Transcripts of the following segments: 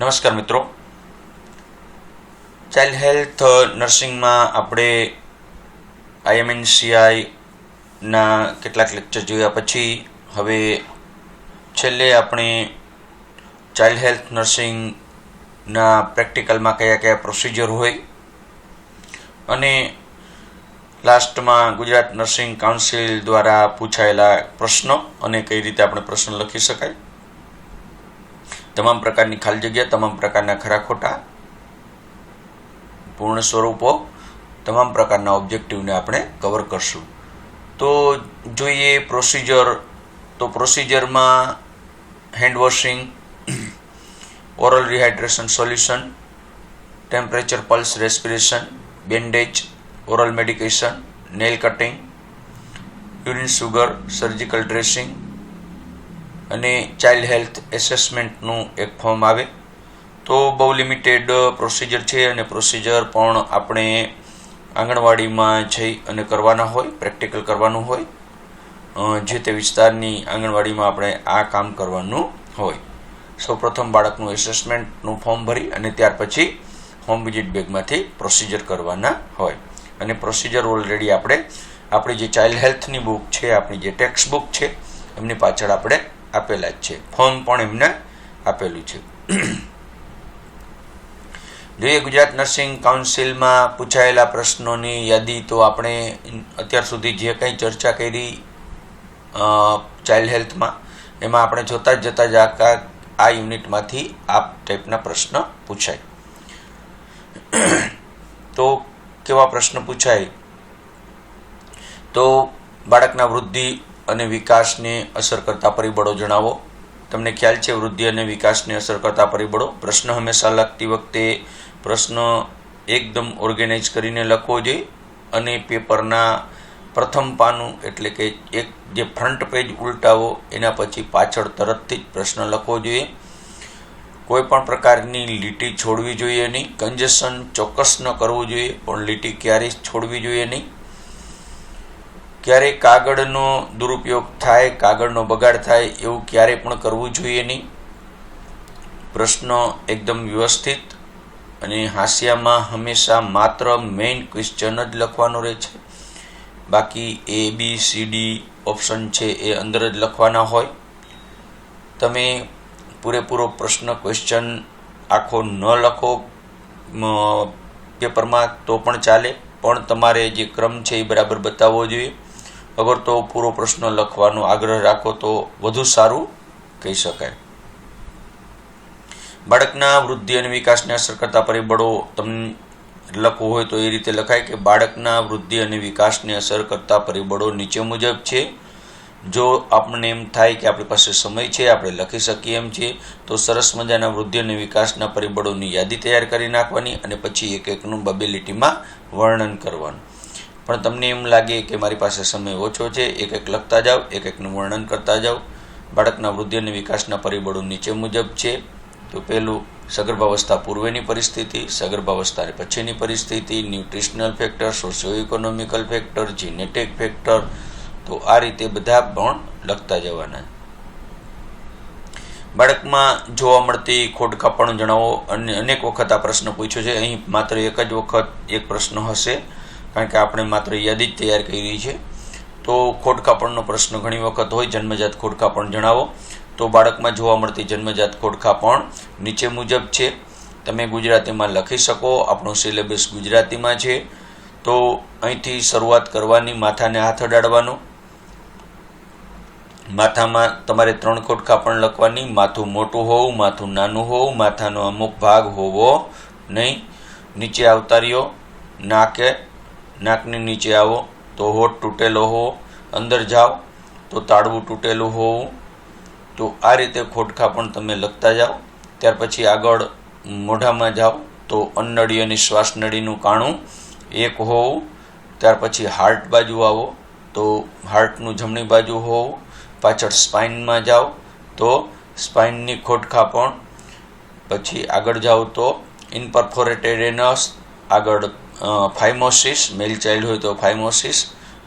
નમસ્કાર મિત્રો, child health નર્સિંગમાં આપણે IMNCIના કેટલાક લેક્ચર જોયા પછી હવે છેલ્લે આપણે ચાઇલ્ડ હેલ્થ નર્સિંગના પ્રેક્ટિકલમાં કયા કયા પ્રોસિજર હોય અને લાસ્ટમાં ગુજરાત નર્સિંગ કાઉન્સિલ દ્વારા પૂછાયેલા પ્રશ્નો અને કઈ રીતે આપણે પ્રશ્ન લખી શકાય, તમામ પ્રકારની ખાલી જગ્યા, તમામ પ્રકારના ખરા ખોટા, પૂર્ણ સ્વરૂપો, તમામ પ્રકારના ઓબ્જેક્ટિવને આપણે કવર કરશું. તો જોઈએ પ્રોસિજર. તો પ્રોસિજરમાં hand washing, oral rehydration solution, temperature pulse respiration, bandage, oral medication, nail cutting, urine sugar, surgical dressing અને ચાઇલ્ડ હેલ્થ એસેસમેન્ટનું એક ફોર્મ આવે. તો બહુ લિમિટેડ પ્રોસિજર છે અને પ્રોસિજર પણ આપણે આંગણવાડીમાં જઈ અને કરવાના હોય, પ્રેક્ટિકલ કરવાનું હોય. જે તે વિસ્તારની આંગણવાડીમાં આપણે આ કામ કરવાનું હોય. સૌપ્રથમ બાળકનું એસેસમેન્ટનું ફોર્મ ભરી અને ત્યાર પછી હોમ વિઝિટ બેગમાંથી પ્રોસિજર કરવાના હોય. અને પ્રોસિજર ઓલરેડી આપણે આપણી જે ચાઇલ્ડ હેલ્થની બુક છે, આપણી જે ટેક્સ્ટ બુક છે એમની પાછળ આપણે આપેલા જ છે. ફોર્મ પણ એમને આપેલું છે. જોઈએ ગુજરાત નર્સિંગ કાઉન્સિલમાં પૂછાયેલા પ્રશ્નોની યાદી. તો આપણે અત્યાર સુધી જે કંઈ ચર્ચા કરી ચાઇલ્ડ હેલ્થમાં એમાં આપણે જોતા જ આ યુનિટમાંથી આ ટાઈપના પ્રશ્ન પૂછાય. તો કેવા પ્રશ્ન પૂછાય? તો બાળકના વૃદ્ધિ અને વિકાસને અસર કરતા પરિબળો જણાવો. તમને ખ્યાલ છે વૃદ્ધિ અને વિકાસને અસર કરતા પરિબળો. પ્રશ્ન હંમેશા લખતી વખતે પ્રશ્ન એકદમ ઓર્ગેનાઇઝ કરીને લખવો જોઈએ અને પેપરના પ્રથમ પાનું એટલે કે એક જે ફ્રન્ટ પેજ ઉલટાવો એના પછી પાછળ તરતથી જ પ્રશ્ન લખવો જોઈએ. કોઈ પણ પ્રકારની લીટી છોડવી જોઈએ નહીં. કન્જેશન ચોક્કસ ન કરવું જોઈએ, પણ લીટી ક્યારેય છોડવી જોઈએ નહીં. ક્યારેય કાગળનો દુરુપયોગ થાય, કાગળનો બગાડ થાય એવું ક્યારેય પણ કરવું જોઈએ નહીં. પ્રશ્ન એકદમ વ્યવસ્થિત અને હાંસિયામાં હંમેશા માત્ર મેઇન ક્વેશ્ચન જ લખવાનો રહે છે. બાકી ABCD ઓપ્શન છે એ અંદર જ લખવાના હોય. તમે પૂરેપૂરો પ્રશ્ન ક્વેશ્ચન આખો ન લખો પેપરમાં તો પણ ચાલે, પણ તમારે જે ક્રમ છે એ બરાબર બતાવવો જોઈએ. અગર તો પૂરો પ્રશ્ન લખવાનો આગ્રહ રાખો તો વધુ સારું કહી શકાય. બાળકના વૃદ્ધિ અને વિકાસને અસર કરતા પરિબળો તમને લખવું હોય તો એ રીતે લખાય કે બાળકના વૃદ્ધિ અને વિકાસને અસર કરતા પરિબળો નીચે મુજબ છે. જો આપણને એમ થાય કે આપણી પાસે સમય છે, આપણે લખી શકીએ એમ છે, તો સરસ મજાના વૃદ્ધિ અને વિકાસના પરિબળોની યાદી તૈયાર કરી નાખવાની અને પછી એક એકનું બબે લીટીમાં વર્ણન કરવાનું. પણ તમને એમ લાગે કે મારી પાસે સમય ઓછો છે, એક એક લખતા જાઓ, એક એકનું વર્ણન કરતા જાઓ. બાળકના વૃદ્ધિ અને વિકાસના પરિબળો નીચે મુજબ છે. તો પહેલું સગર્ભાવસ્થા પૂર્વેની પરિસ્થિતિ, સગર્ભાવસ્થા પછીની પરિસ્થિતિ, nutritional factor, socio economical factor, genetic factor. તો આ રીતે બધા પણ લખતા જવાના. બાળકમાં જોવા મળતી ખોડખાપણ જણાવો. અને અનેક વખત આ પ્રશ્ન પૂછ્યો છે. અહીં માત્ર એક જ વખત એક પ્રશ્ન હશે, કારણ કે આપણે માત્ર યાદી જ તૈયાર કરી છે. તો ખોડખાપણનો પ્રશ્ન ઘણી વખત હોય. જન્મજાત ખોડખાપણ જણાવો. તો બાળકમાં જોવા મળતી જન્મજાત ખોડખાપણ નીચે મુજબ છે. તમે ગુજરાતીમાં લખી શકો, આપણો સિલેબસ ગુજરાતીમાં છે. તો અહીંથી શરૂઆત કરવાની, માથાને હાથ અડાડવાનો. માથામાં તમારે 3 ખોડખાપણ લખવાની. માથું મોટું હોવું, માથું નાનું હોવું, માથાનો અમુક ભાગ હોવો નહીં. નીચે આવતા રહ્યો. નાકની નીચે આવો તો હોઠ તૂટેલો હોવો. અંદર જાઓ તો તાળવું તૂટેલું હોવું. તો આ રીતે ખોડખાપણ તમે લખતા જાઓ. ત્યાર પછી આગળ મોઢામાં જાઓ તો અન્નળી અને શ્વાસનળીનું કાણું એક હોવું. ત્યાર પછી હાર્ટ બાજુ આવો તો હાર્ટનું જમણી બાજુ હોવું. પાછળ સ્પાઇનમાં જાઓ તો સ્પાઇનની ખોડખાપણ. પછી આગળ જાઓ તો ઇનપરફોરેટેડ એનસ, આગળ ફાઇમોસિસ, મેલ ચાઇલ્ડ હોય તો ફાઇમોસિસ,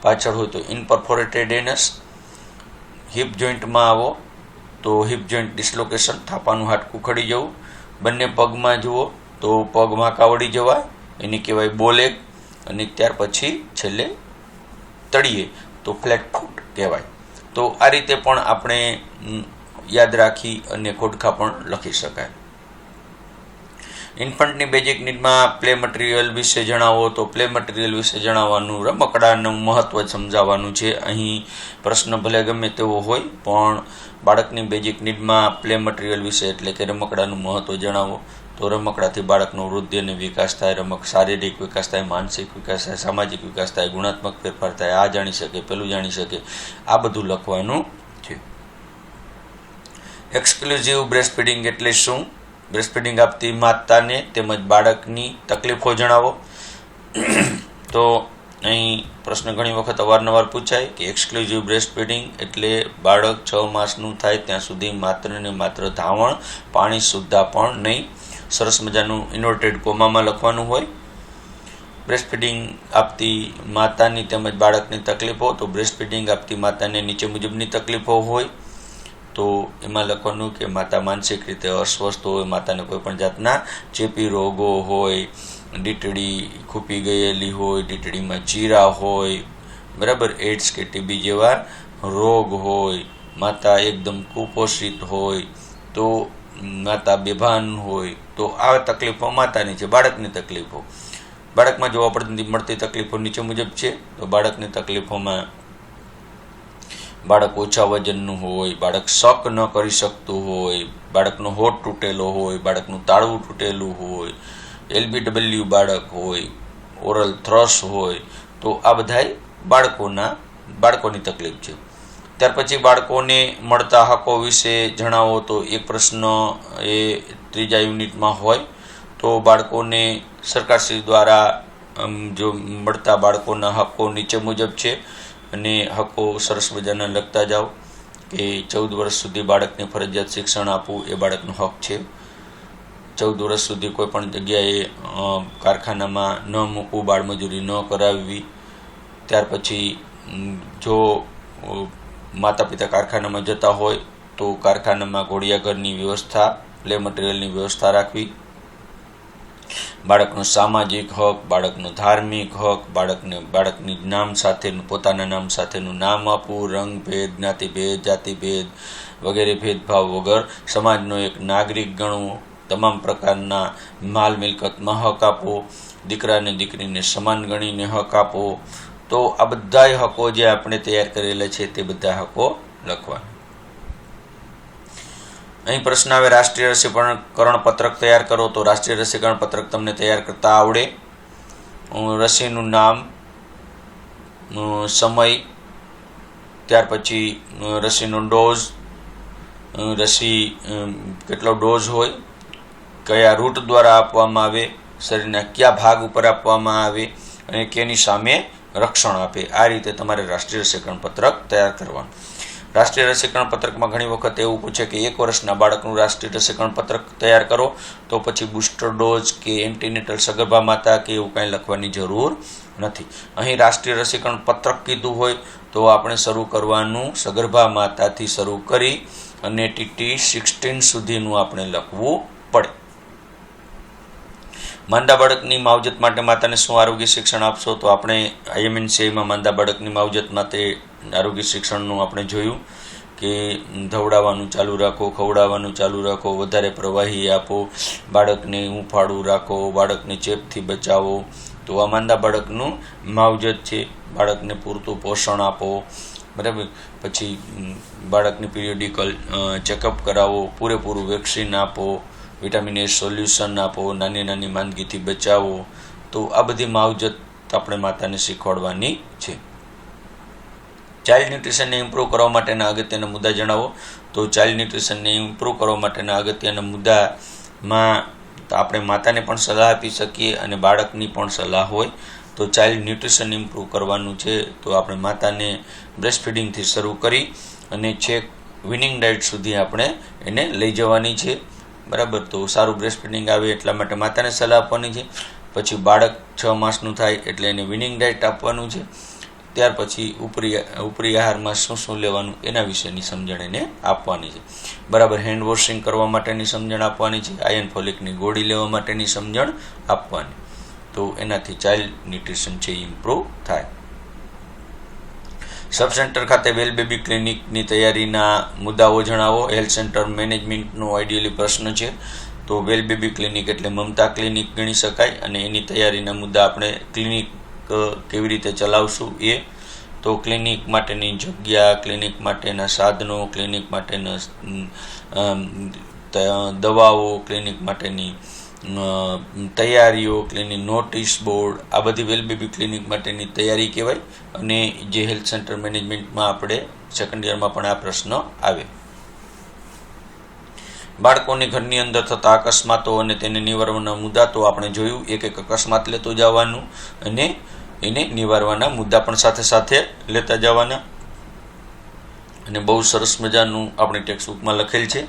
પાછળ હોય તો ઇનપરફોરેટેડ એનસ. હિપ જોઈન્ટમાં આવો તો હિપ જોઈન્ટ ડિસ્લોકેશન, થાપાનું હાડકું ખડી જવું. બંને પગમાં જુઓ તો પગમાં કાવડી જવાય, એને કહેવાય બોલેગ, અને ત્યાર પછી છેલ્લે તળિયે તો ફ્લેટ ફૂટ કહેવાય. તો આ રીતે પણ આપણે યાદ રાખી અને ખોડખા પણ લખી શકાય. ઇન્ફન્ટની બેઝિક નીડમાં પ્લે મટીરિયલ વિશે જણાવો. તો પ્લે મટીરિયલ વિશે જણાવવાનું, રમકડાનું મહત્વ સમજાવવાનું છે. અહીં પ્રશ્ન ભલે ગમે તેવો હોય પણ બાળકની બેઝિક નીડમાં પ્લે મટીરિયલ વિશે એટલે કે રમકડાનું મહત્વ જણાવો. તો રમકડાથી બાળકનો વૃદ્ધિ અને વિકાસ થાય, શારીરિક વિકાસ થાય, માનસિક વિકાસ થાય, સામાજિક વિકાસ થાય, ગુણાત્મક ફેરફાર થાય, આ જાણી શકે, પેલું જાણી શકે, આ બધું લખવાનું છે. એક્સક્લુઝિવ બ્રેસ્ટ ફીડિંગ એટલે શું? બ્રેસ્ટ ફીડિંગ આપતી માતાને તેમજ બાળકની તકલીફો જણાવો. તો અહીં પ્રશ્ન ઘણી વખત અવારનવાર પૂછાય કે એક્સક્લુઝિવ બ્રેસ્ટ ફીડિંગ એટલે બાળક 6 માસનું થાય ત્યાં સુધી માત્ર ને માત્ર ધાવણ, પાણી સુદ્ધા પણ નહીં. સરસ મજાનું ઇન્વર્ટેડ કોમામાં લખવાનું હોય. બ્રેસ્ટ ફીડિંગ આપતી માતાની તેમજ બાળકની તકલીફો. તો બ્રેસ્ટ ફીડિંગ આપતી માતાને નીચે મુજબની તકલીફો હોય. તો એમાં લખવાનું કે માતા માનસિક રીતે અસ્વસ્થ હોય, માતાને કોઈ પણ જાતના ચેપી રોગો હોય, ડીટડી ખૂપી ગયેલી હોય, ડીટડીમાં ચીરા હોય, બરાબર, એડ્સ કે ટીબી જેવા રોગ હોય, માતા એકદમ કુપોષિત હોય, તો માતા બેભાન હોય. તો આ તકલીફો માતાની છે. બાળકની તકલીફો, બાળકમાં જોવા મળતી તકલીફો નીચે મુજબ છે. તો બાળકની તકલીફોમાં બાળક ઓછા વજનનું હોય, બાળક શક ન કરી શકતું હોય, બાળકનો હોઠ તૂટેલો હોય, બાળકનું તાળવું તૂટેલું હોય, LBW બાળક હોય, ઓરલ થ્રશ હોય. તો આ બધાય બાળકોની તકલીફ છે. ત્યાર પછી બાળકોને મળતા હકો વિશે જણાવો. તો એક પ્રશ્ન એ 3જા યુનિટમાં હોય. તો બાળકોને સરકારશ્રી દ્વારા જો મળતા બાળકોના હકો નીચે મુજબ છે, અને હકો સરસ મજાના લખતા જાઓ કે 14 વર્ષ સુધી બાળકને ફરજિયાત શિક્ષણ આપવું એ બાળકનો હક છે. 14 વર્ષ સુધી કોઈ પણ જગ્યાએ કારખાનામાં ન મૂકવું, બાળમજૂરી ન કરાવવી. ત્યાર પછી જો માતા પિતા કારખાનામાં જતા હોય તો કારખાનામાં ઘોડિયાઘરની વ્યવસ્થા, પ્લે મટીરિયલની વ્યવસ્થા રાખવી. બાળકનો સામાજિક હક, બાળકનો ધાર્મિક હક, બાળકની નામ સાથેનું, પોતાના નામ સાથેનું નામ આપવું, રંગભેદ, જ્ઞાતિભેદ, જાતિભેદ વગેરે ભેદભાવ વગર સમાજનો એક નાગરિક ગણવો. તમામ પ્રકારના માલ મિલકતમાં હક આપવો. દીકરાને દીકરીને સમાન ગણીને હક આપવો. તો આ બધાય હકો જે આપણે તૈયાર કરેલા છે તે બધા હકો લખવાના. અહીં પ્રશ્ન આવે રાષ્ટ્રીય રસીકરણ પત્રક તૈયાર કરો. તો રાષ્ટ્રીય રસીકરણ પત્રક તમને તૈયાર કરતા આવડે. રસીનું નામ, સમય, ત્યાર પછી રસીનો ડોઝ, રસી કેટલો ડોઝ હોય, કયા રૂટ દ્વારા આપવામાં આવે, શરીરના કયા ભાગ ઉપર આપવામાં આવે અને કેની સામે રક્ષણ આપે. આ રીતે તમારે રાષ્ટ્રીય રસીકરણ પત્રક તૈયાર કરવાનું. રાષ્ટ્રીય રસીકરણ પત્રકમાં ઘણી વખત એવું પૂછે કે 1 વર્ષના બાળકનું રાષ્ટ્રીય રસીકરણ પત્રક તૈયાર કરો. તો પછી બુસ્ટર ડોઝ કે એન્ટીનેટલ સગર્ભા માતા કે એવું કાંઈ લખવાની જરૂર નથી. અહીં રાષ્ટ્રીય રસીકરણ પત્રક કીધું હોય તો આપણે શરૂ કરવાનું સગર્ભા માતાથી શરૂ કરી અને TT 16 સુધીનું આપણે લખવું પડે. માંદા બાળકની માવજત માટે માતાને શું આરોગ્ય શિક્ષણ આપશો? તો આપણે IMNCમાં માંદા બાળકની માવજત માટે આરોગ્ય શિક્ષણનું આપણે જોયું કે ધવડાવવાનું ચાલુ રાખો, ખવડાવવાનું ચાલુ રાખો, વધારે પ્રવાહી આપો, બાળકને હૂંફાળું રાખો, બાળકને ચેપથી બચાવો. તો આ માંદા બાળકનું માવજત છે. બાળકને પૂરતું પોષણ આપો, બરાબર. પછી બાળકને પીરિયડિકલ ચેકઅપ કરાવો, પૂરેપૂરું વેક્સિન આપો, વિટામિન A સોલ્યુશન આપો, નાની નાની માંદગીથી બચાવો. તો આ બધી માવજત આપણે માતાને શીખવાડવાની છે. ચાઇલ્ડ ન્યુટ્રિશનને ઇમ્પ્રૂવ કરવા માટેના અગત્યના મુદ્દા જણાવો. તો ચાઇલ્ડ ન્યુટ્રિશનને ઇમ્પ્રૂવ કરવા માટેના અગત્યના મુદ્દામાં આપણે માતાને પણ સલાહ આપી શકીએ અને બાળકની પણ સલાહ હોય. તો ચાઇલ્ડ ન્યુટ્રિશન ઇમ્પ્રૂવ કરવાનું છે તો આપણે માતાને બ્રેસ્ટ ફીડિંગથી શરૂ કરી અને છેક વિનિંગ ડાયટ સુધી આપણે એને લઈ જવાની છે, બરાબર. તો સારું બ્રેસ્ટ ફીડિંગ આવે એટલા માટે માતાને સલાહ આપવાની છે. પછી બાળક 6 માસનું થાય એટલે એને વિનિંગ ડાયટ આપવાનું છે. ત્યાર પછી ઉપરી આહારમાં શું શું લેવાનું એના વિશેની સમજણ એને આપવાની છે. બરાબર હેન્ડ વોશિંગ કરવા માટેની સમજણ આપવાની છે, આયર્ન ફોલિકની ગોળી લેવા માટેની સમજણ આપવાની. તો એનાથી ચાઇલ્ડ ન્યુટ્રિશન છે ઇમ્પ્રૂવ થાય. સબ સેન્ટર ખાતે વેલ બેબી ક્લિનિકની તૈયારીના મુદ્દાઓ જણાવો. હેલ્થ સેન્ટર મેનેજમેન્ટનો આઈડિયલી પ્રશ્ન છે. તો વેલ બેબી ક્લિનિક એટલે મમતા ક્લિનિક ગણી શકાય, અને એની તૈયારીના મુદ્દા આપણે ક્લિનિક કેવી રીતે ચલાવશું એ. તો ક્લિનિક માટેની જગ્યા, ક્લિનિક માટેના સાધનો, ક્લિનિક માટેના દવાઓ, ક્લિનિક માટેની તૈયારીઓ, ક્લિનિક નોટિસ બોર્ડ, આ બધી વેલ બેબી ક્લિનિક માટેની તૈયારી કહેવાય. અને જે હેલ્થ સેન્ટર મેનેજમેન્ટમાં આપણે સેકન્ડ યરમાં પણ આ પ્રશ્ન આવે. બાળકોની ઘરની અંદર થતા અકસ્માતો અને તેને નિવારવાના મુદ્દા તો આપણે જોયું, એક એક અકસ્માત લેતો જવાનું અને એને નિવારવાના મુદ્દા પણ સાથે સાથે લેતા જવાના. અને બહુ સરસ મજાનું આપણી ટેક્સ્ટ બુકમાં લખેલ છે.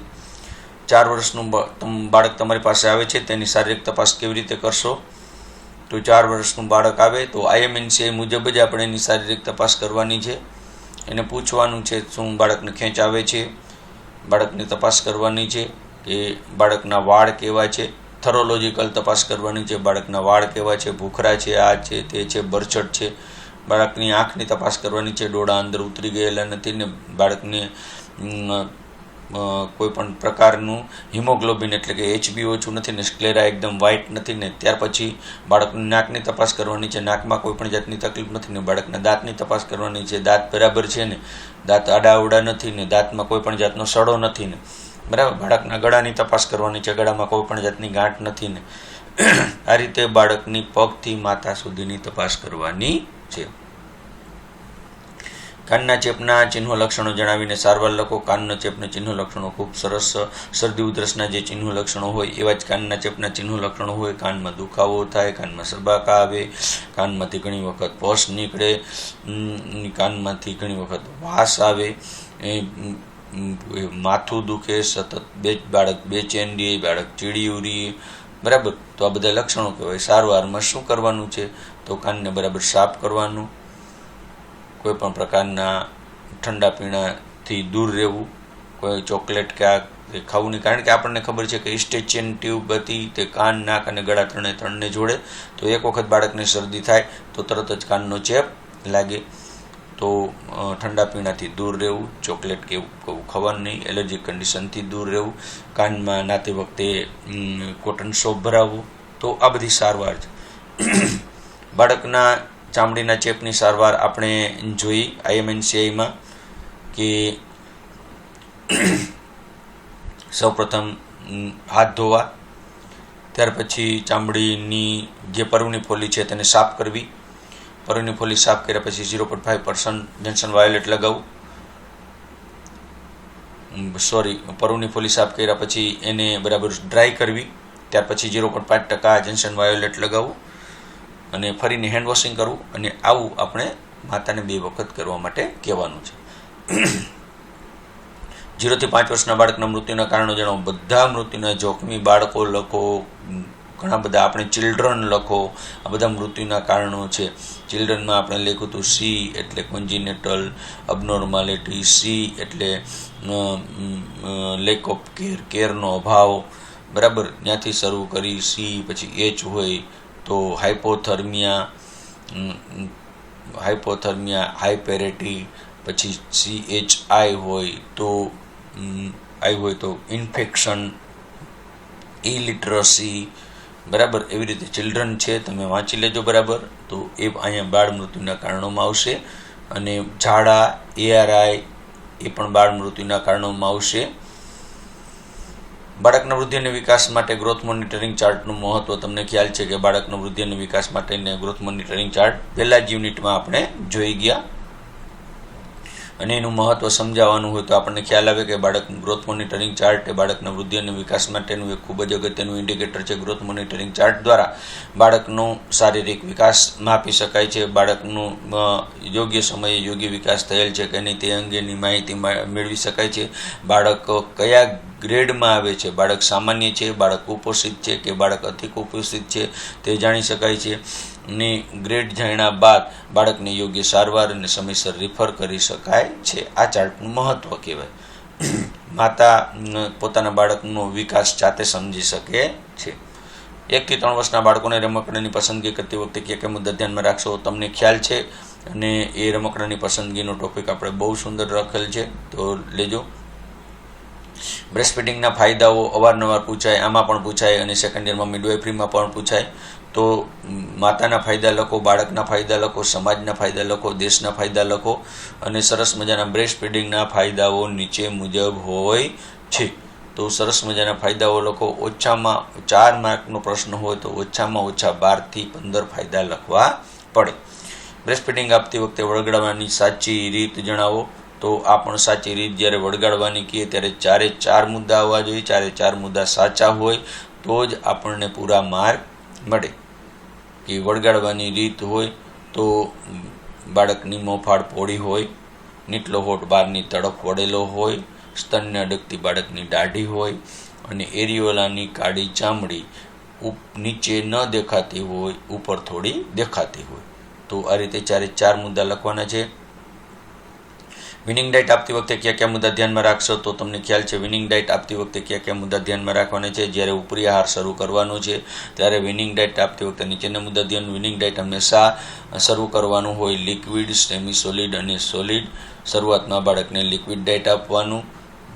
4 વર્ષનું બાળક તમારી પાસે આવે છે, તેની શારીરિક તપાસ કેવી રીતે કરશો? તો 4 વર્ષનું બાળક આવે તો IMNCI મુજબ જ આપણે એની શારીરિક તપાસ કરવાની છે. એને પૂછવાનું છે શું બાળકને ખેંચ આવે છે, બાળકની તપાસ કરવાની છે કે બાળકના વાળ કેવા છે, થરોલોજીકલ તપાસ કરવાની છે, બાળકના વાળ કેવા છે, ભૂખરા છે, આ છે, તે છે, બરછટ છે. બાળકની આંખની તપાસ કરવાની છે, ડોળા અંદર ઉતરી ગયેલા નથી ને બાળકને કોઈ પણ પ્રકારનું હિમોગ્લોબિન એટલે કે HB ઓછું નથી ને સ્ક્લેરા એકદમ વ્હાઇટ નથી ને. ત્યાર પછી બાળકની નાકની તપાસ કરવાની છે, નાકમાં કોઈ પણ જાતની તકલીફ નથી ને. બાળકના દાંતની તપાસ કરવાની છે, દાંત બરાબર છે ને, દાંત આડાઅવડા નથી ને, દાંતમાં કોઈ પણ જાતનો સડો નથી ને. બરાબર બાળકના ગળાની તપાસ કરવાની છે, ગળામાં કોઈ પણ જાતની ગાંઠ નથી ને. આ રીતે બાળકની પગથી માથા સુધીની તપાસ કરવાની છે. કાનના ચેપના ચિહ્નો લક્ષણો જણાવીને સારવાર લખો. કાનના ચેપના ચિહ્નો લક્ષણો ખૂબ સરસ. શરદી ઉધરસના જે ચિહ્નો લક્ષણો હોય એવા જ કાનના ચેપના ચિહ્નો લક્ષણો હોય. કાનમાં દુખાવો થાય, કાનમાં સબાકા આવે, કાનમાંથી ઘણી વખત પસ નીકળે, કાનમાંથી ઘણી વખત વાસ આવે, માથું દુખે, સતત બાળક બેચેન રહે, બાળક ચીડિયું રહે. બરાબર તો આ બધા લક્ષણો કહેવાય. સારવારમાં શું કરવાનું છે? તો કાનને બરાબર સાફ કરવાનું, કોઈ પણ પ્રકારના ઠંડા પીણાથી દૂર રહેવું, કોઈ ચોકલેટ કે આ ખાવું નહીં. કારણ કે આપણને ખબર છે કે ઇસ્ટેચિયન ટ્યુબ હતી તે કાન, નાક અને ગળા ત્રણને જોડે. તો એક વખત બાળકને શરદી થાય તો તરત જ કાનનો ચેપ લાગે. તો ઠંડા પીણાથી દૂર રહેવું, ચોકલેટ કે એવું ખાવાનું નહીં, એલર્જી કન્ડિશનથી દૂર રહેવું, કાનમાં નાતી વખતે કોટન સોપ ભરાવવું. તો આ બધી સારવાર છે. બાળકના ચામડીના ચેપની સારવાર આપણે જોઈ IMNCIમાં કે સૌપ્રથમ હાથ ધોવા, ત્યાર પછી ચામડીની જે પરવની ફોલી છે તેને સાફ કરવી. પરવની ફોલી સાફ કર્યા પછી 0.5% જન્સન વાયોલેટ લગાવવું. પરવની ફોલી સાફ કર્યા પછી એને બરાબર ડ્રાય કરવી, ત્યાર પછી 0.5% જન્સન વાયોલેટ લગાવવું અને ફરીને હેન્ડ વોશિંગ કરવું. અને આવું આપણે માતાને 2 વખત કરવા માટે કહેવાનું છે. 0 થી 5 વર્ષના બાળકના મૃત્યુના કારણો જણાવો. બધા મૃત્યુના જોખમી બાળકો લખો, ઘણા બધા આપણે ચિલ્ડ્રન લખો. આ બધા મૃત્યુના કારણો છે. ચિલ્ડ્રનમાં આપણે લખ્યું હતું C એટલે કોન્જિનેટલ અબનોર્માલિટી, C એટલે લેક ઓફ કેરનો અભાવ. બરાબર ત્યાંથી શરૂ કરી C, પછી H હોય તો હાઇપોથર્મિયા, હાઇપેરેટી, પછી CHI હોય તો ઇન્ફેક્શન, ઇલિટરસી. બરાબર એવી રીતે ચિલ્ડ્રન છે, તમે વાંચી લેજો. બરાબર તો એ અહીંયા બાળ મૃત્યુના કારણોમાં આવશે. અને ઝાડા, ARI એ પણ બાળ મૃત્યુના કારણોમાં આવશે. બાળકના વૃદ્ધિ અને વિકાસ માટે ગ્રોથ મોનિટરિંગ ચાર્ટનું મહત્વ તમને ખ્યાલ છે કે બાળકના વૃદ્ધિ અને વિકાસ માટેને ગ્રોથ મોનિટરિંગ ચાર્ટ પહેલા જ યુનિટમાં આપણે જોઈ ગયા. અને એનું મહત્વ સમજાવવાનું હોય તો આપણને ખ્યાલ આવે કે બાળકનું ગ્રોથ મોનિટરિંગ ચાર્ટ એ બાળકના વૃદ્ધિ અને વિકાસ માટેનું એક ખૂબ જ અગત્યનું ઇન્ડિકેટર છે. ગ્રોથ મોનિટરિંગ ચાર્ટ દ્વારા બાળકનો શારીરિક વિકાસ માપી શકાય છે. બાળકનું યોગ્ય સમયે યોગ્ય વિકાસ થયેલ છે કે નહીં તે અંગેની માહિતી મેળવી શકાય છે. બાળક કયા ગ્રેડમાં આવે છે, બાળક સામાન્ય છે, બાળક કુપોષિત છે કે બાળક અતિ કુપોષિત છે તે જાણી શકાય છે. ની ગ્રેડ જાણ્યા બાદ બાળકને યોગ્ય સારવાર અને સમયસર રિફર કરી શકાય છે. આ ચાર્ટનું મહત્વ કહેવાય. માતા પોતાના બાળકનો વિકાસ જાતે સમજી શકે છે. 1 થી 3 વર્ષના બાળકોને રમકડાની પસંદગી કરતી વખતે કયા મુદ્દા ધ્યાનમાં રાખશો? તમને ખ્યાલ છે, અને એ રમકડાની પસંદગીનો ટોપિક આપણે બહુ સુંદર રાખેલ છે, તો લેજો. બ્રેસ્ટ ફીડિંગના ફાયદાઓ અવારનવાર પૂછાય, આમાં પણ પૂછાય, અને સેકન્ડ યરમાં મિડવાઇફરીમાં પણ પૂછાય. તો માતાના ફાયદા લખો, બાળકના ફાયદા લખો, સમાજના ફાયદા લખો, દેશના ફાયદા લખો, અને સરસ મજાના બ્રેસ્ટ ફીડિંગના ફાયદાઓ નીચે મુજબ હોય છે. તો સરસ મજાના ફાયદાઓ લખો. ઓછામાં 4 માર્કનો પ્રશ્ન હોય તો ઓછામાં ઓછા 12 થી 15 ફાયદા લખવા પડે. બ્રેસ્ટ ફીડિંગ આપતી વખતે વળગાડવાની સાચી રીત જણાવો. તો આ પણ સાચી રીત, જ્યારે વળગાડવાની કહીએ ત્યારે 4 મુદ્દા આવવા જોઈએ. 4 મુદ્દા સાચા હોય તો જ આપણને પૂરા માર્ક મળે. કે વળગાડવાની રીત હોય તો બાળકની મોફાળ પહોળી હોય, નીચલો હોઠ બહારની તરફ વળેલો હોય, સ્તનને અડકતી બાળકની દાઢી હોય, અને એરિયોલાની કાળી ચામડી નીચે ન દેખાતી હોય, ઉપર થોડી દેખાતી હોય. તો આ રીતે 4 મુદ્દા લખવાના છે. વિનિંગ ડાયટ આપતી વખતે કયા મુદ્દા ધ્યાનમાં રાખશો? તો તમને ખ્યાલ છે, વિનિંગ ડાયટ આપતી વખતે કયા મુદ્દા ધ્યાનમાં રાખવાના છે? જ્યારે ઉપરી આહાર શરૂ કરવાનો છે ત્યારે વિનિંગ ડાયટ આપતી વખતે નીચેના મુદ્દા ધ્યાન. વિનિંગ ડાયટ હંમેશા શરૂ કરવાનું હોય લિક્વિડ, સેમી સોલિડ અને સોલિડ. શરૂઆતમાં બાળકને લિક્વિડ ડાયટ આપવાનું,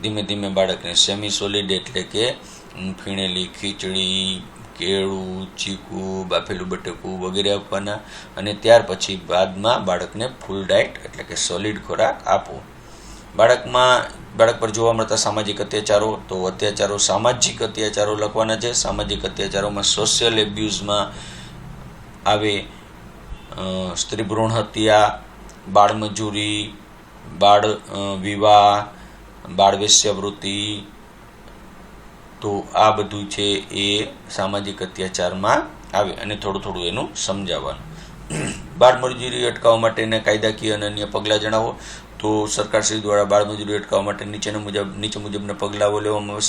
ધીમે ધીમે બાળકને સેમી સોલિડ એટલે કે ફીણેલી ખીચડી, કેળું, ચીકુ, બાફેલું બટેકું વગેરે આપવાના, અને ત્યાર પછી બાદમાં બાળકને ફૂલ ડાયટ એટલે કે સોલિડ ખોરાક આપવો. બાળક પર જોવા મળતા સામાજિક અત્યાચારો. તો સામાજિક અત્યાચારો લખવાના છે. સામાજિક અત્યાચારોમાં સોશિયલ એબ્યુઝમાં આવે સ્ત્રી ભ્રૂણ હત્યા, બાળમજૂરી, બાળ વિવાહ, બાળ વેશ્યાવૃત્તિ. તો આ બધું છે એ સામાજિક અત્યાચારમાં આવે, અને થોડું એનું સમજાવવાનું. બાળમજૂરી અટકાવવા માટેના કાયદાકીય અને અન્ય પગલાં જણાવો. તો સરકારશ્રી દ્વારા બાળમજૂરી અટકાવવા માટે નીચે મુજબના પગલાઓ લેવામાં આવે.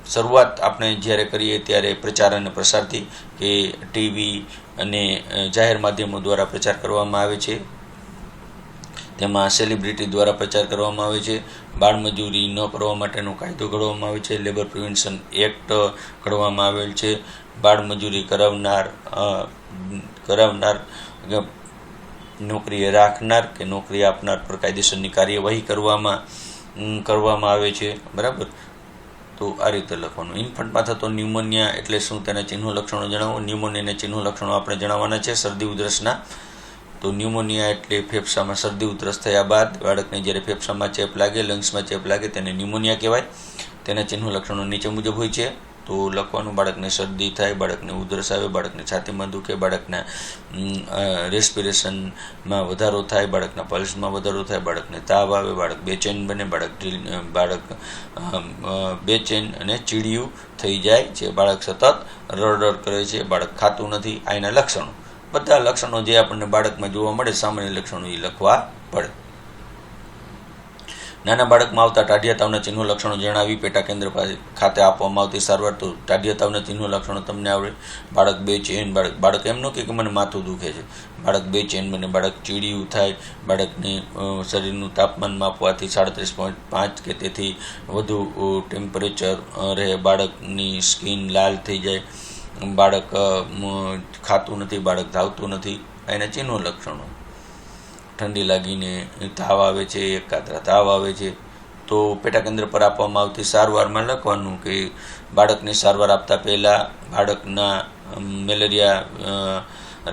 શરૂઆત આપણે જ્યારે કરીએ ત્યારે પ્રચાર અને પ્રસારથી, કે ટીવી અને જાહેર માધ્યમો દ્વારા પ્રચાર કરવામાં આવે છે. તેમાં સેલિબ્રિટી દ્વારા પ્રચાર કરવામાં આવે છે. બાળમજૂરી ન કરવા માટેનો કાયદો ઘડવામાં આવે છે. લેબર પ્રિવેન્શન એક્ટ ઘડવામાં આવેલ છે. બાળમજૂરી કરાવનાર નોકરીએ રાખનાર કે નોકરી આપનાર પર કાયદેસરની કાર્યવાહી કરવામાં આવે છે. બરાબર. તો આ રીતે લખવાનું. ઇન્ફન્ટમાં થતો ન્યુમોનિયા એટલે શું? તેના ચિહ્નો લક્ષણો જણાવો. ન્યુમોનિયાના ચિહ્નો લક્ષણો આપણે જણાવવાના છે શરદી ઉધરસના. તો ન્યુમોનિયા એટલે ફેફસામાં શરદી ઉધરસ થયા બાદ બાળકને જ્યારે ફેફસામાં ચેપ લાગે, લંગ્સમાં ચેપ લાગે, તેને ન્યુમોનિયા કહેવાય. તેના ચિહ્નો લક્ષણો નીચે મુજબ હોય છે. તો લખવાનું: બાળકને શરદી થાય, બાળકને ઉધરસ આવે, બાળકને છાતીમાં દુખે, બાળકના રેસ્પિરેશનમાં વધારો થાય, બાળકના પલ્સમાં વધારો થાય, બાળકને તાવ આવે, બાળક બેચેન બને, બાળક બેચેન અને ચીડિયું થઈ જાય છે, બાળક સતત રડરડ કરે છે, બાળક ખાતું નથી. આ એના લક્ષણો. બધા લક્ષણો જે આપણને બાળકમાં જોવા મળે, સામાન્ય લક્ષણો એ લખવા પડે. નાના બાળકમાં આવતા ટાઢિયા તાવના ચિહ્નો લક્ષણો જણાવી. પેટા કેન્દ્ર ખાતે આપવામાં આવતી સારવાર. તો ટાઢિયા તાવના ચિહ્નો લક્ષણો તમને આવડે. બાળક બેચેન, બાળક એમ ન કે મને માથું દુખે છે, બાળક બેચેન બને, બાળક ચીડિયું થાય, બાળકને શરીરનું તાપમાન માપવાથી 37.5 કે તેથી વધુ ટેમ્પરેચર રહે, બાળકની સ્કિન લાલ થઈ જાય, બાળક ખાતું નથી, બાળક ધાવતું નથી. એના ચિહ્નો લક્ષણો. ઠંડી લાગીને તાવ આવે છે, એકાત્રા તાવ આવે છે. તો પેટા કેન્દ્ર પર આપવામાં આવતી સારવારમાં લખવાનું કે બાળકને સારવાર આપતા પહેલાં બાળકના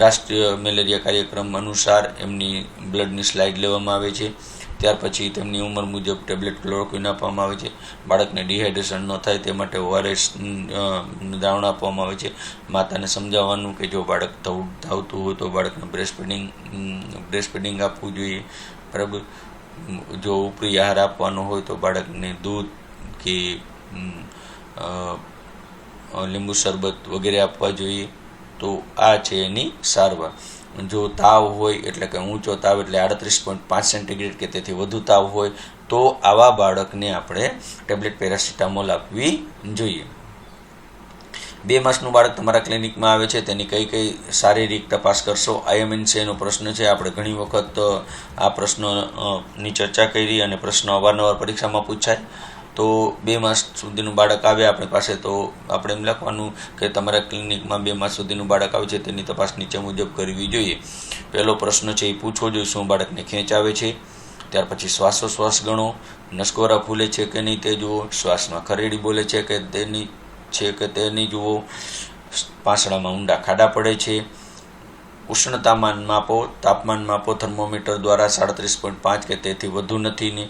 રાષ્ટ્રીય મેલેરિયા કાર્યક્રમ અનુસાર એમની બ્લડની સ્લાઇડ લેવામાં આવે છે. ત્યાર પછી તેમની ઉંમર મુજબ ટેબ્લેટ ક્લોરોક્વિન આપવામાં આવે છે. બાળકને ડિહાઇડ્રેશન ન થાય તે માટે ORS દ્રાવણ આપવામાં આવે છે. માતાને સમજાવવાનું કે જો બાળક ધાવતું હોય તો બાળકને બ્રેસ્ટ ફીડિંગ આપવું જોઈએ. બરાબર. જો ઉપરી આહાર આપવાનો હોય તો બાળકને દૂધ કે લીંબુ શરબત વગેરે આપવા જોઈએ. તો આ છે એની સારવાર. જો તાવ હોય એટલે કે ઊંચો તાવ એટલે 38.5 સેન્ટીગ્રેડ કે તેથી વધુ તાવ હોય તો આવા બાળકને આપણે ટેબ્લેટ પેરાસિટામોલ આપવી જોઈએ. 2 માસનું બાળક તમારા ક્લિનિકમાં આવે છે તેની કઈ કઈ શારીરિક તપાસ કરશો? IMNCનો પ્રશ્ન છે. આપણે ઘણી વખત આ પ્રશ્નની ચર્ચા કરી અને પ્રશ્ન અવારનવાર પરીક્ષામાં પૂછાય. તો 2 માસ સુધીનું બાળક આવે આપણી પાસે તો આપણે એમ લખવાનું કે તમારા ક્લિનિકમાં 2 માસ સુધીનું બાળક આવે છે તેની તપાસ નીચે મુજબ કરવી જોઈએ. પહેલો પ્રશ્ન છે એ પૂછવો જોઈએ, શું બાળકને ખેંચ આવે છે? ત્યાર પછી શ્વાસોશ્વાસ ગણો, નસકોરા ફૂલે છે કે નહીં તે જુઓ, શ્વાસમાં ખરેડી બોલે છે કે તે નહીં જુઓ, પાંસળામાં ઊંડા ખાડા પડે છે, ઉષ્ણતામાન માપો, તાપમાન માપો થર્મોમીટર દ્વારા 37.5 કે તેથી વધુ નથી ને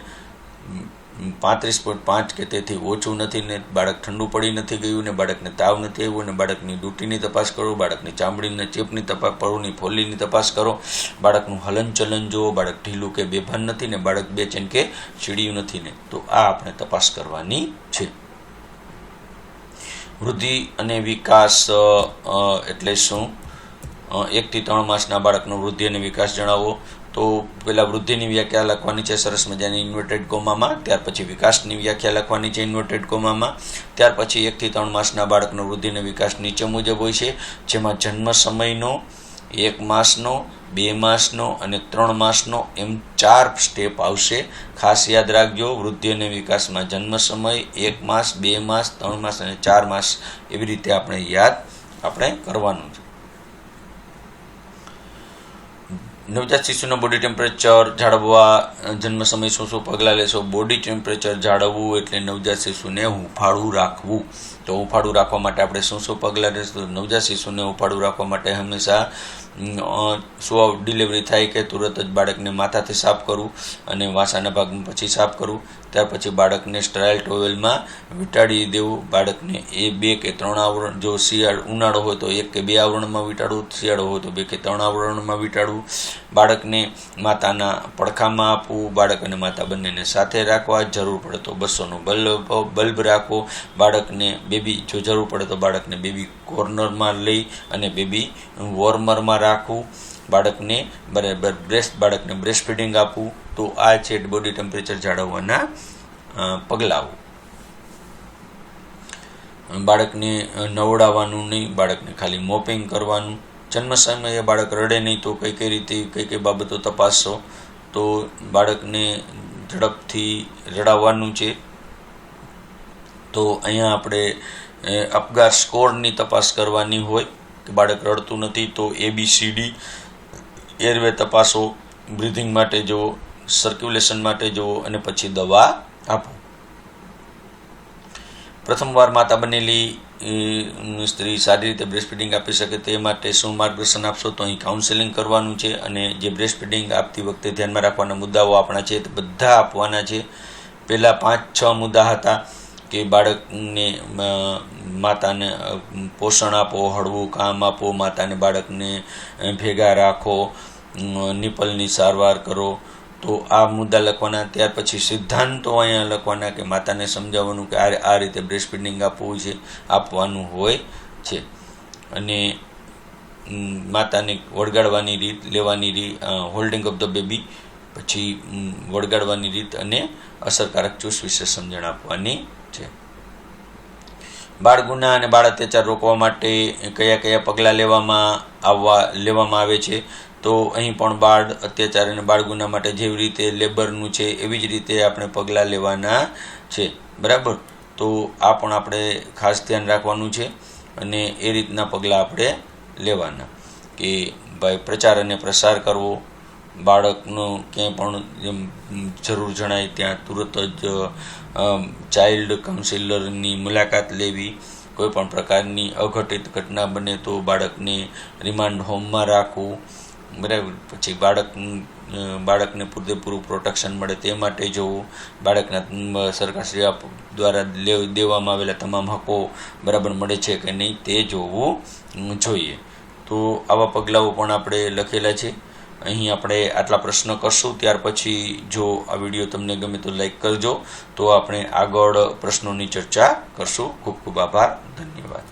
35.5 કે તેથી ઓછું નથી ને બાળક ઠંડુ પડી નથી ગયું ને બાળકને તાવ નથી આવ્યો ને બાળકની ડૂટીની તપાસ કરો, બાળકની ચામડીની ચેપની તપાસ, પળુની ફોલ્લીની તપાસ કરો, બાળકનું હલનચલન જુઓ, બાળક ઢીલું કે બેભાન નથી ને બાળક બેચેન કે ચીડિયું નથી ને. તો આ આપણે તપાસ કરવાની છે. વૃદ્ધિ અને વિકાસ એટલે શું? 1 થી 3 માસના બાળકનો વૃદ્ધિ અને વિકાસ જણાવો. તો પહેલાં વૃદ્ધિની વ્યાખ્યા લખવાની છે સરસ મજાની ઇન્વર્ટેડ કોમામાં, ત્યાર પછી વિકાસની વ્યાખ્યા લખવાની છે ઇન્વર્ટેડ કોમામાં, ત્યાર પછી 1 થી 3 માસના બાળકનો વૃદ્ધિ અને વિકાસ નીચે મુજબ હોય છે, જેમાં જન્મ સમયનો, 1 માસનો, 2 માસનો અને 3 માસનો એમ 4 સ્ટેપ આવશે. ખાસ યાદ રાખજો, વૃદ્ધિ અને વિકાસમાં જન્મ સમય, 1 માસ, 2 માસ, 3 માસ અને 4 માસ એવી રીતે આપણે કરવાનું છે. નવજાત શિશુનો બોડી ટેમ્પરેચર જાળવવા જન્મ સમય શું પગલાં લેશો? બોડી ટેમ્પરેચર જાળવવું એટલે નવજાત શિશુને હૂંફાળું રાખવું. તો હૂંફાળું રાખવા માટે આપણે શું પગલાં લેશું? નવજાત શિશુને હૂંફાળું રાખવા માટે હંમેશા ડિલિવરી થાય કે તુરત જ બાળકને માથાથી સાફ કરવું અને વાસાના ભાગમાં પછી સાફ કરવું. ત્યાર પછી બાળકને સ્ટરાઇલ ટોવેલમાં વીંટાળી દેવું. બાળકને 2 કે 3 આવરણ, જો ઉનાળો હોય તો 1 કે 2 આવરણમાં વીંટાળવું, શિયાળો હોય તો 2 કે 3 આવરણમાં વીંટાળવું. બાળકને માતાના પડખામાં આપવું, બાળક અને માતા બંનેને સાથે રાખવા, જરૂર પડે તો 200નો બલ્બ રાખવો. બાળકને જો જરૂર પડે તો બાળકને બેબી કોર્નરમાં લઈ અને બેબી વોર્મરમાં રાખવું. બાળકને બાળકને બ્રેસ્ટ ફીડિંગ આપવું. તો આ છે બોડી ટેમ્પરેચર જાળવવાના પગલાઓ. બાળકને નવડાવવાનું નહીં, બાળકને ખાલી મોપિંગ કરવાનું. જન્મ સમયે બાળક રડે નહીં તો કઈ રીતે બાબતો તપાસશો? તો બાળકને ઝડપથી રડાવવાનું છે. તો અહીંયા આપણે અપગાર સ્કોરની તપાસ કરવાની હોય કે બાળક રડતું નથી તો ABCD એરવે તપાસો, બ્રિધિંગ માટે જુઓ, સર્ક્યુલેશન માટે જુઓ અને પછી દવા આપો. પ્રથમવાર માતા બનેલી સ્ત્રી સારી રીતે બ્રેસ્ટ ફીડિંગ આપી શકે તે માટે શું માર્ગદર્શન આપશો? તો અહીં કાઉન્સેલિંગ કરવાનું છે અને જે બ્રેસ્ટ ફીડિંગ આપતી વખતે ધ્યાનમાં રાખવાના મુદ્દાઓ આપણા છે તે બધા આપવાના છે. પહેલાં 5-6 મુદ્દા હતા કે બાળકને માતાને પોષણ આપો, હળવું કામ આપો, માતાને બાળકને ભેગા રાખો, નિપલની સારવાર કરો. તો આ મુદ્દા લખવાના. ત્યાર પછી સિદ્ધાંતો અહીંયા લખવાના કે માતાને સમજાવવાનું કે આ રીતે બ્રેસ્ટ ફીડિંગ આપવાનું હોય છે અને માતાને વળગાડવાની રીત, લેવાની રીત, હોલ્ડિંગ ઓફ ધ બેબી, પછી વળગાડવાની રીત અને અસરકારક ચૂસ વિશે સમજણ આપવાની છે. બાળ ગુના અને બાળ અત્યાચાર રોકવા માટે કયા પગલાં લેવામાં આવે છે? તો અહીં પણ બાળ અત્યાચાર અને બાળ ગુના માટે જેવી રીતે લેબરનું છે એવી જ રીતે આપણે પગલાં લેવાના છે. બરાબર? તો આ પણ આપણે ખાસ ધ્યાન રાખવાનું છે અને એ રીતના પગલાં આપણે લેવાના કે ભાઈ પ્રચાર અને પ્રસાર કરવો, બાળકનો ક્યાંય પણ જરૂર જણાય ત્યાં તુરત જ ચાઇલ્ડ કાઉન્સિલરની મુલાકાત લેવી. કોઈ પણ પ્રકારની અઘટિત ઘટના બને તો બાળકને રિમાન્ડ હોમમાં રાખવું. બરાબર? પછી બાળકને પૂરેપૂરું પ્રોટેક્શન મળે તે માટે જોવું. બાળકના સરકારશ્રી દ્વારા દેવામાં આવેલા તમામ હકો બરાબર મળે છે કે નહીં તે જોવું જોઈએ. તો આવા પગલાઓ પણ આપણે લખેલા છે. અહીં આપણે આટલા પ્રશ્ન કરશું. ત્યાર પછી જો આ વિડીયો તમને ગમે તો લાઈક કરજો. તો આપણે આગળ પ્રશ્નોની ચર્ચા કરશું. ખૂબ ખૂબ આભાર. ધન્યવાદ.